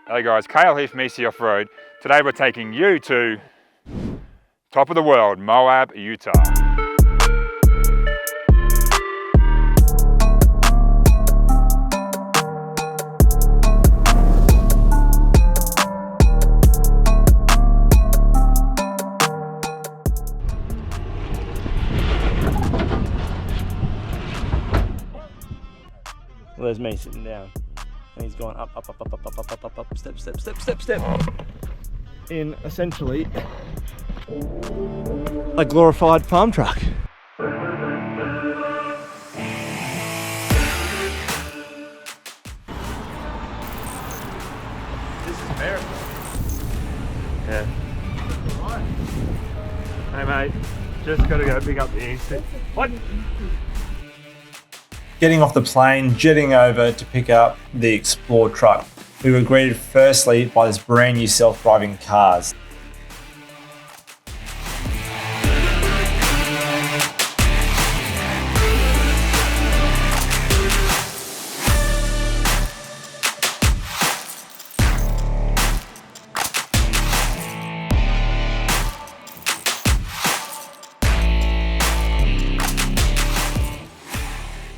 Hey guys, Cale here from EC Offroad. Today we're taking you to top of the world, Moab, Utah. Well, there's me sitting down. And he's going up, step. In essentially a glorified farm truck. This is America. Yeah. Hey mate, just gotta go pick up the EC. What? Getting off the plane, jetting over to pick up the Explore truck. We were greeted firstly by this brand new self-driving cars.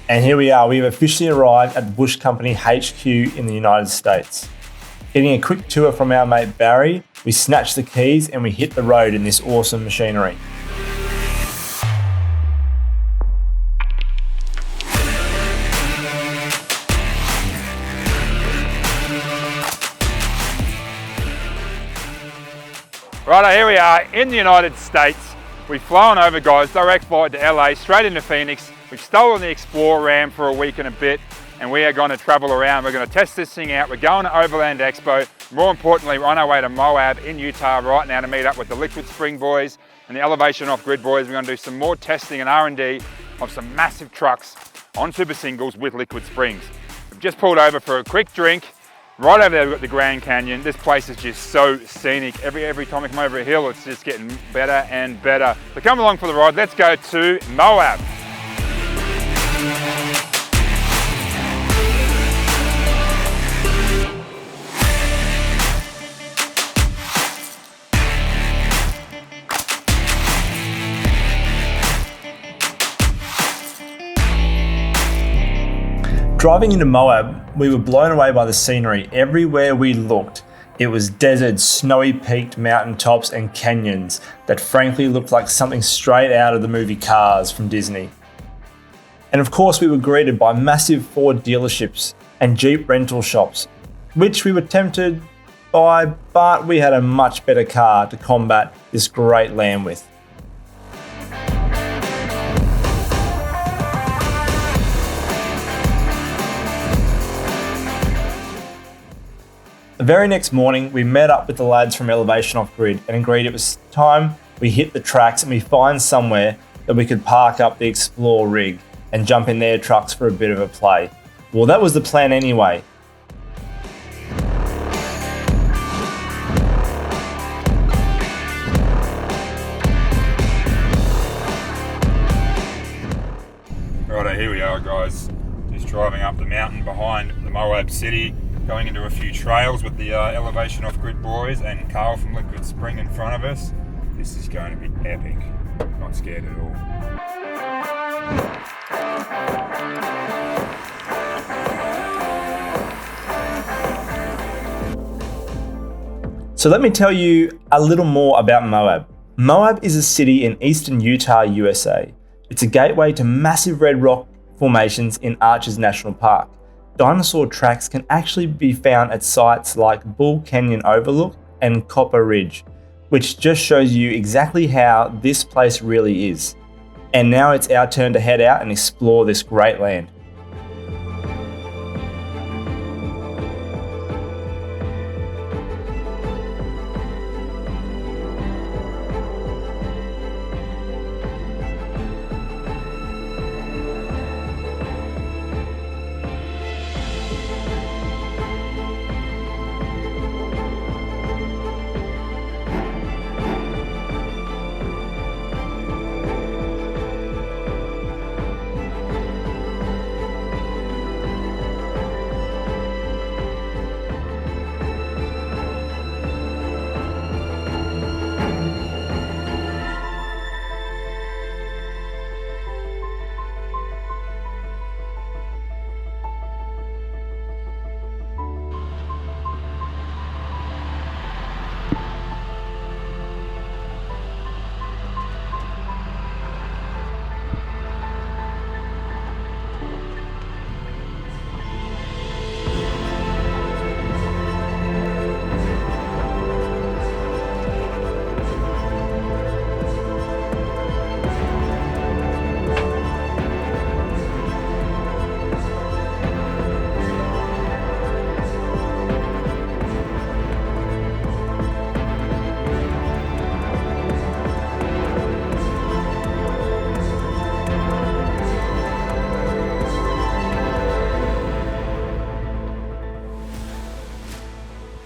And here we are, we have officially arrived at the Bush Company HQ in the United States. Getting a quick tour from our mate Barry, we snatched the keys and we hit the road in this awesome machinery. Righto, here we are in the United States. We've flown over, guys, direct flight to LA, straight into Phoenix. We've stolen the Explorer Ram for a week and a bit, and we are going to travel around. We're going to test this thing out. We're going to Overland Expo. More importantly, we're on our way to Moab in Utah right now to meet up with the Liquid Spring boys and the Elevation Off-Grid boys. We're going to do some more testing and R&D of some massive trucks on super singles with Liquid Springs. We've just pulled over for a quick drink. Right over there we've got the Grand Canyon. This place is just so scenic. Every time we come over a hill, it's just getting better and better. So come along for the ride. Let's go to Moab. Driving into Moab, we were blown away by the scenery. Everywhere we looked, it was deserts, snowy peaked mountaintops and canyons that frankly looked like something straight out of the movie Cars from Disney. And of course we were greeted by massive Ford dealerships and Jeep rental shops, which we were tempted by, but we had a much better car to combat this great land with. The very next morning, we met up with the lads from Elevation Off-Grid and agreed it was time we hit the tracks and we find somewhere that we could park up the Explore rig and jump in their trucks for a bit of a play. Well, that was the plan anyway. Righto, here we are, guys. Just driving up the mountain behind the Moab city, going into a few trails with the Elevation Off-Grid boys and Carl from Liquid Spring in front of us. This is going to be epic. Not scared at all. So let me tell you a little more about Moab. Moab is a city in eastern Utah, USA. It's a gateway to massive red rock formations in Arches National Park. Dinosaur tracks can actually be found at sites like Bull Canyon Overlook and Copper Ridge, which just shows you exactly how this place really is. And now it's our turn to head out and explore this great land.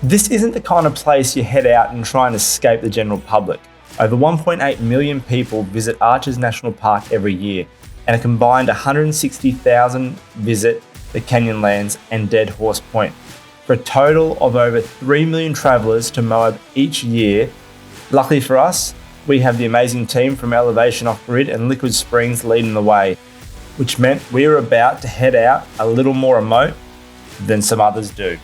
This isn't the kind of place you head out and try and escape the general public. Over 1.8 million people visit Arches National Park every year, and a combined 160,000 visit the Canyonlands and Dead Horse Point, for a total of over 3 million travellers to Moab each year. Luckily for us, we have the amazing team from Elevation Off-Grid and Liquid Springs leading the way, which meant we were about to head out a little more remote than some others do.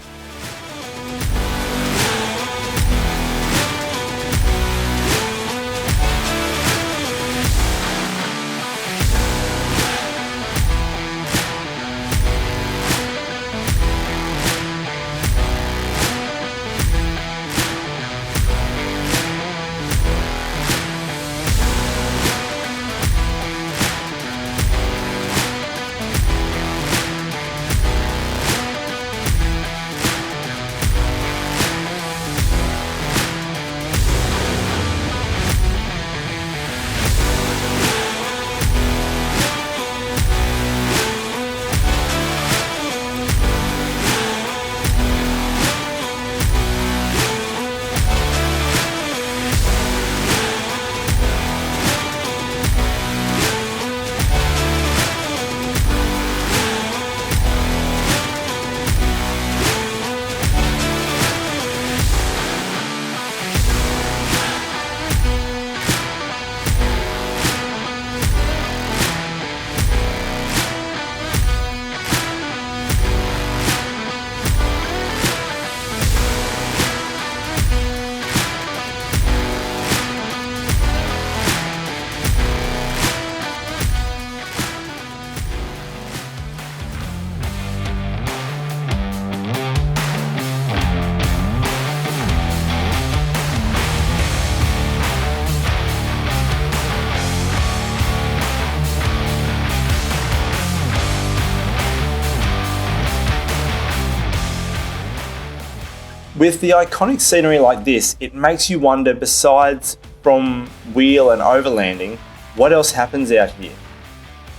With the iconic scenery like this, it makes you wonder, besides from wheel and overlanding, what else happens out here?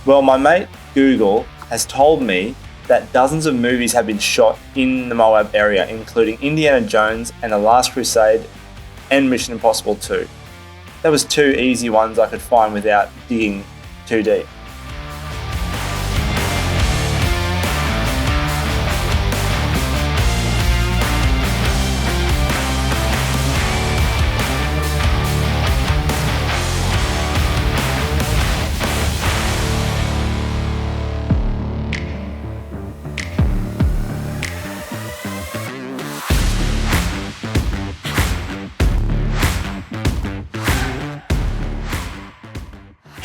Well, my mate Google has told me that dozens of movies have been shot in the Moab area, including Indiana Jones and The Last Crusade and Mission Impossible 2. That was two easy ones I could find without digging too deep.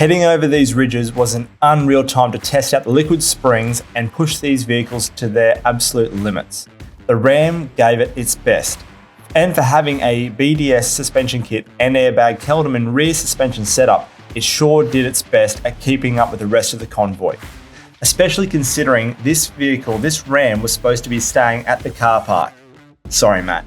Heading over these ridges was an unreal time to test out the liquid springs and push these vehicles to their absolute limits. The Ram gave it its best, and for having a BDS suspension kit and airbag Kelderman rear suspension setup, it sure did its best at keeping up with the rest of the convoy. Especially considering this vehicle, this Ram, was supposed to be staying at the car park. Sorry, Matt.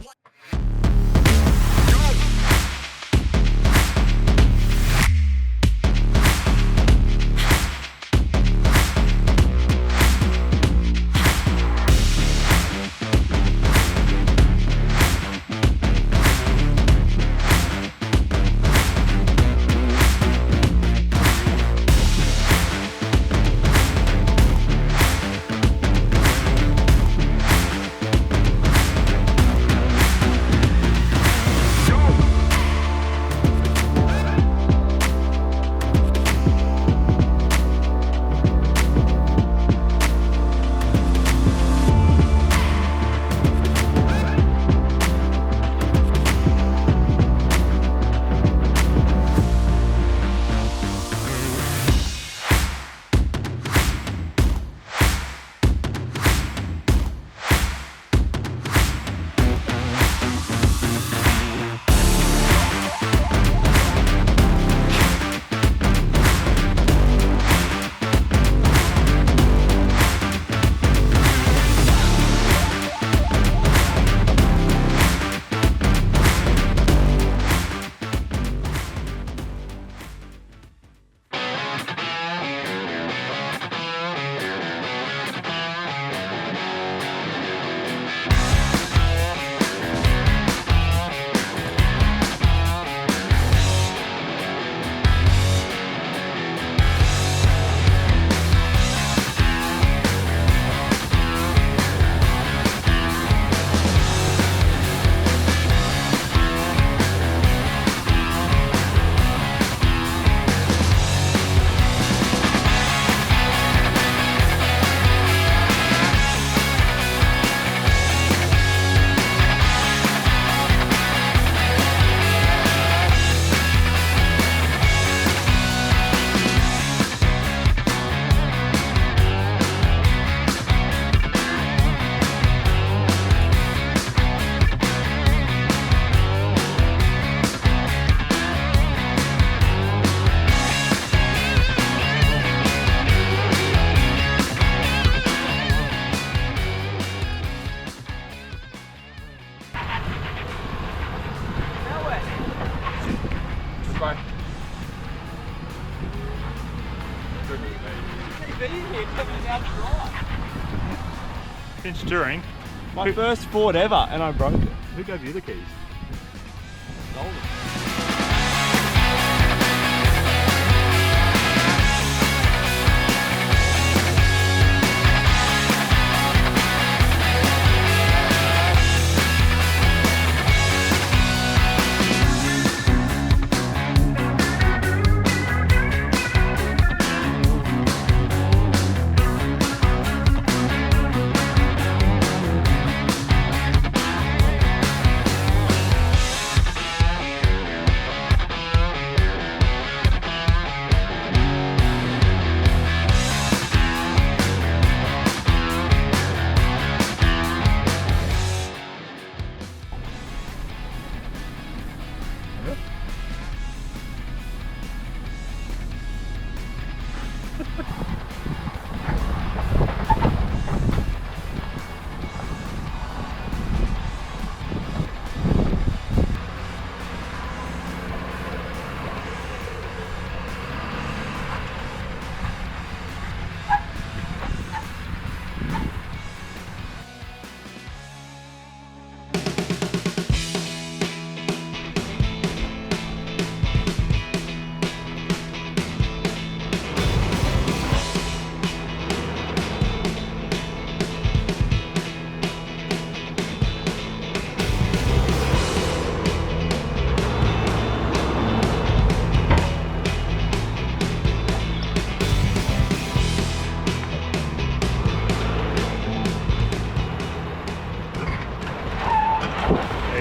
bye. Finch touring. My first Ford ever, and I broke it. Who gave you the keys?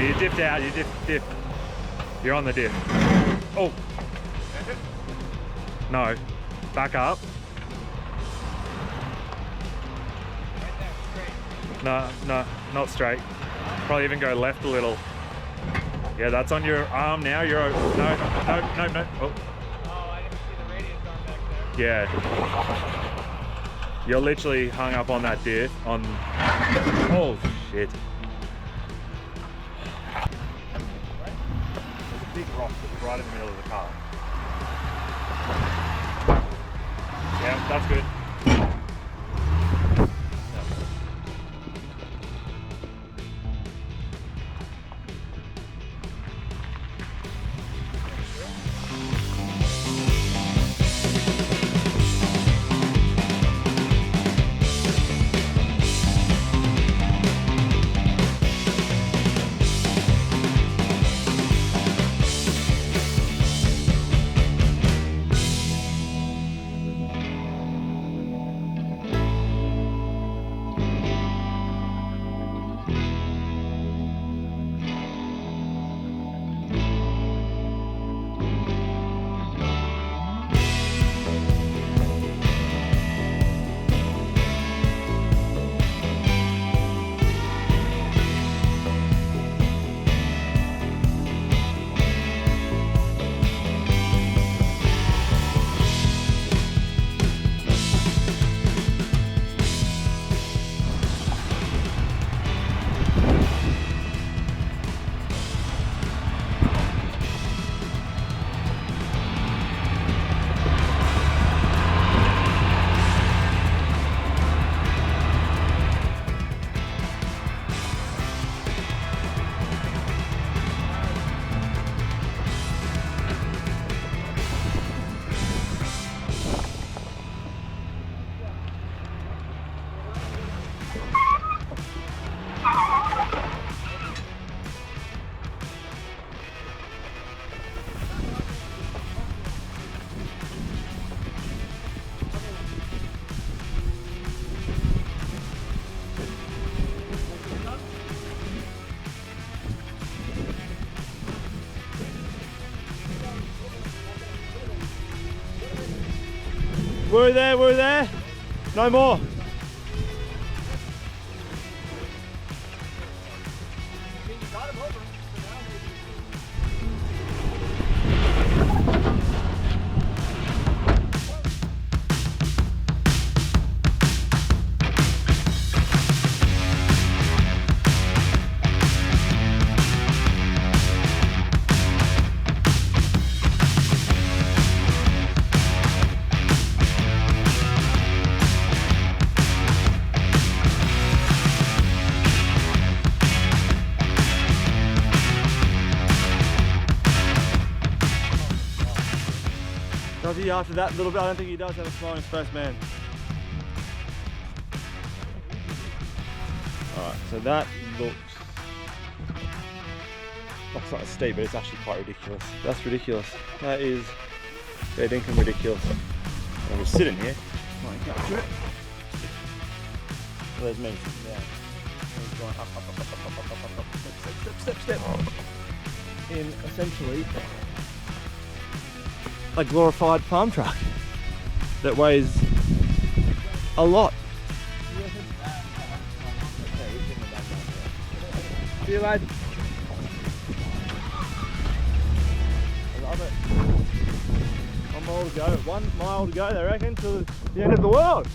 You dipped out, you dipped. You're on the dip. Oh. No. Back up. No, not straight. Probably even go left a little. Yeah, that's on your arm now. You're, no. Oh. Oh, I didn't see the radius arm back there. Yeah. You're literally hung up on that diff. Oh, shit. Big rock that's right in the middle of the car. Yeah, that's good. We're there. No more. Does he after that little bit? I don't think he does have a smile on his first man. Alright, so that looks... That's not as steep, but it's actually quite ridiculous. That's ridiculous. That is fair dinkum ridiculous. I'm just sitting here. Try and capture it. There's me. Yeah. He's going up, step. In essentially a glorified farm truck that weighs a lot. See you, lad. I love it. 1 mile to go. 1 mile to go, they reckon, to the end of the world.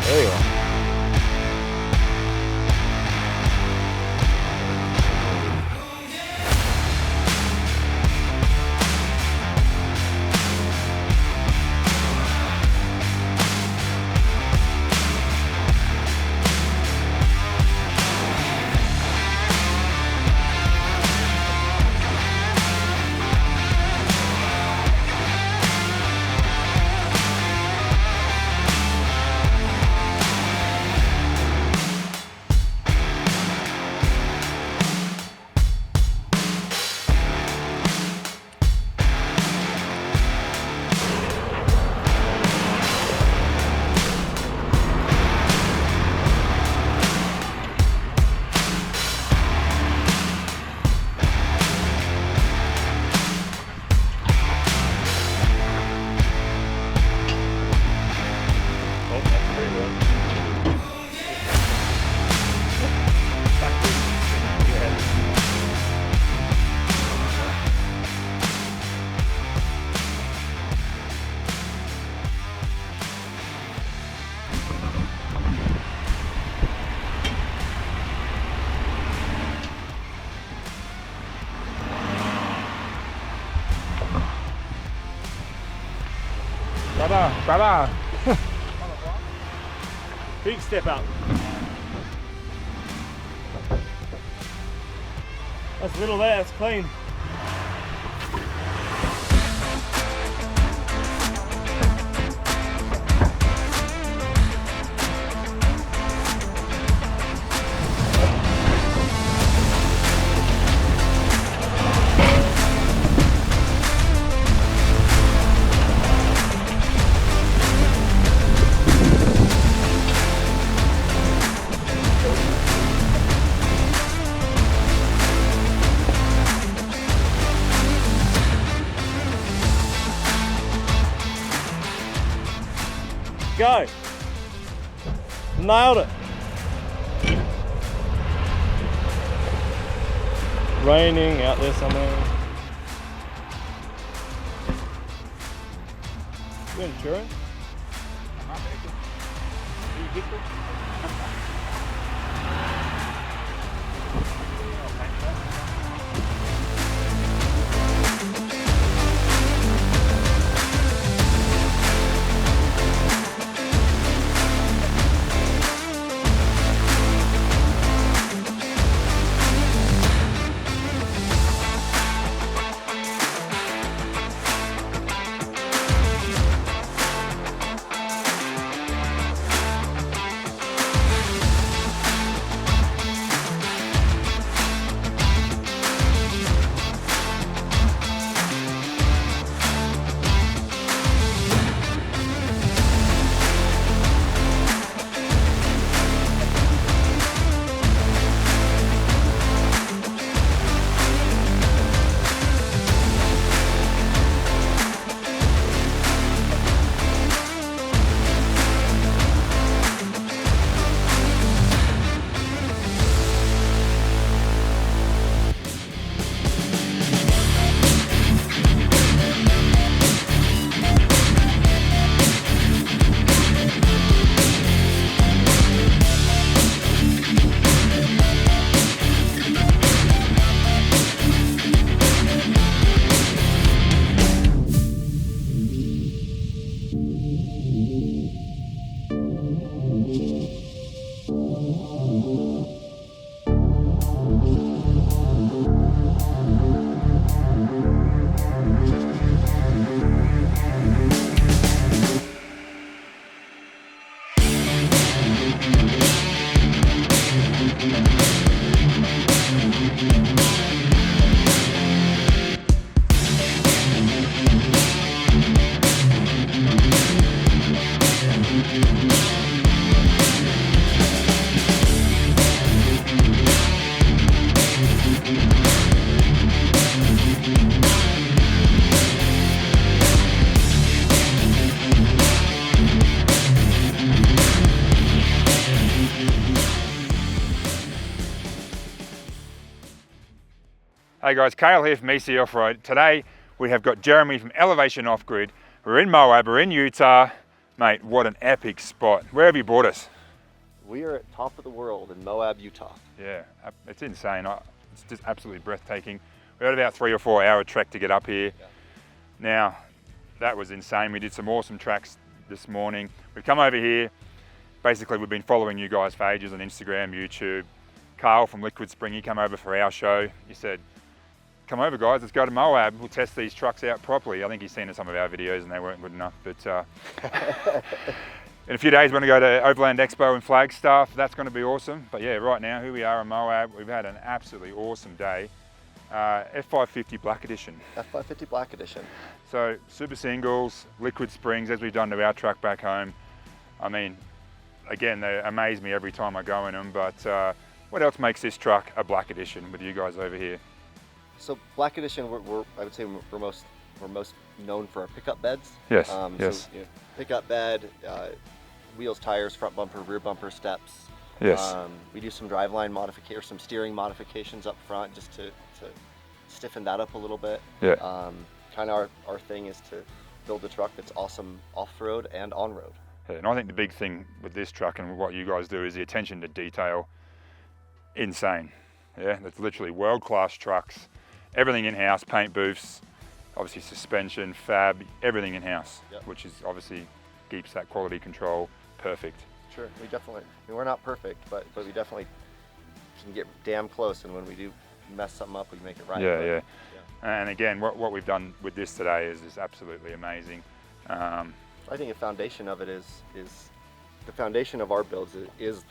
There you are. Brother. Big step up. That's little there, that's clean. Go. Nailed it. Raining out there somewhere. You got insurance? Hey guys, Cale here from EC Offroad. Today we have got Jeremy from Elevation Off-Grid. We're in Moab, we're in Utah. Mate, what an epic spot. Where have you brought us? We are at top of the world in Moab, Utah. Yeah, it's insane. It's just absolutely breathtaking. We had about 3 or 4 hour trek to get up here. Yeah. Now, that was insane. We did some awesome tracks this morning. We've come over here. Basically, we've been following you guys for ages on Instagram, YouTube. Carl from Liquid Spring, he came over for our show. He said, come over guys, let's go to Moab. We'll test these trucks out properly. I think he's seen some of our videos and they weren't good enough. But in a few days, we're going to go to Overland Expo in Flagstaff. That's going to be awesome. But yeah, right now, here we are in Moab. We've had an absolutely awesome day. F550 Black Edition. F550 Black Edition. So super singles, liquid springs, as we've done to our truck back home. I mean, again, they amaze me every time I go in them. But what else makes this truck a Black Edition with you guys over here? So Black Edition, I would say we're most known for our pickup beds. Yes. Yes. So, pickup bed, wheels, tires, front bumper, rear bumper, steps. Yes. We do some driveline modification, or some steering modifications up front, just to stiffen that up a little bit. Yeah. Kind of our thing is to build a truck that's awesome off-road and on-road. Yeah, and I think the big thing with this truck and what you guys do is the attention to detail. Insane. Yeah, that's literally world-class trucks. Everything in-house, paint booths, obviously suspension, fab, everything in-house, Yep. which is obviously keeps that quality control perfect. Sure, we definitely, we're not perfect, but we definitely can get damn close, and when we do mess something up, we make it right. Yeah. And again, what we've done with this today is absolutely amazing. I think the foundation of it is the foundation of our builds is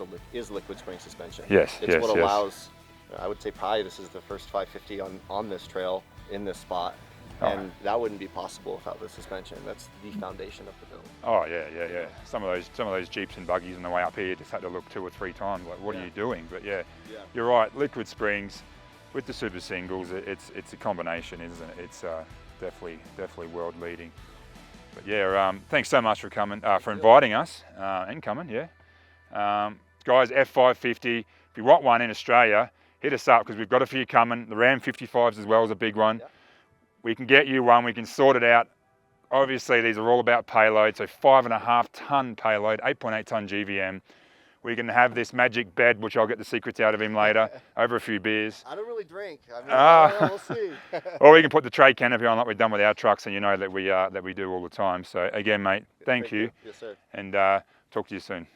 liquid spring suspension. Yes, it's what allows. I would say probably this is the first 550 on this trail in this spot, and that wouldn't be possible without the suspension. That's the foundation of the build. Oh yeah. Some of those Jeeps and buggies on the way up here just had to look 2 or 3 times like, what are you doing? But yeah, you're right. Liquid springs with the super singles, it's a combination, isn't it? It's definitely world leading. But yeah, thanks so much for coming, for inviting us and coming. Yeah, guys, F550. If you want one in Australia, hit us up because we've got a few coming. The Ram 55s as well is a big one. Yeah. We can get you one. We can sort it out. Obviously, these are all about payload. So 5.5 ton payload, 8.8 ton GVM. We can have this magic bed, which I'll get the secrets out of him later, over a few beers. I don't really drink. I mean, we'll see. Or we can put the tray canopy on like we've done with our trucks, and you know that we do all the time. So again, mate, thank you. Yes, sir. And talk to you soon.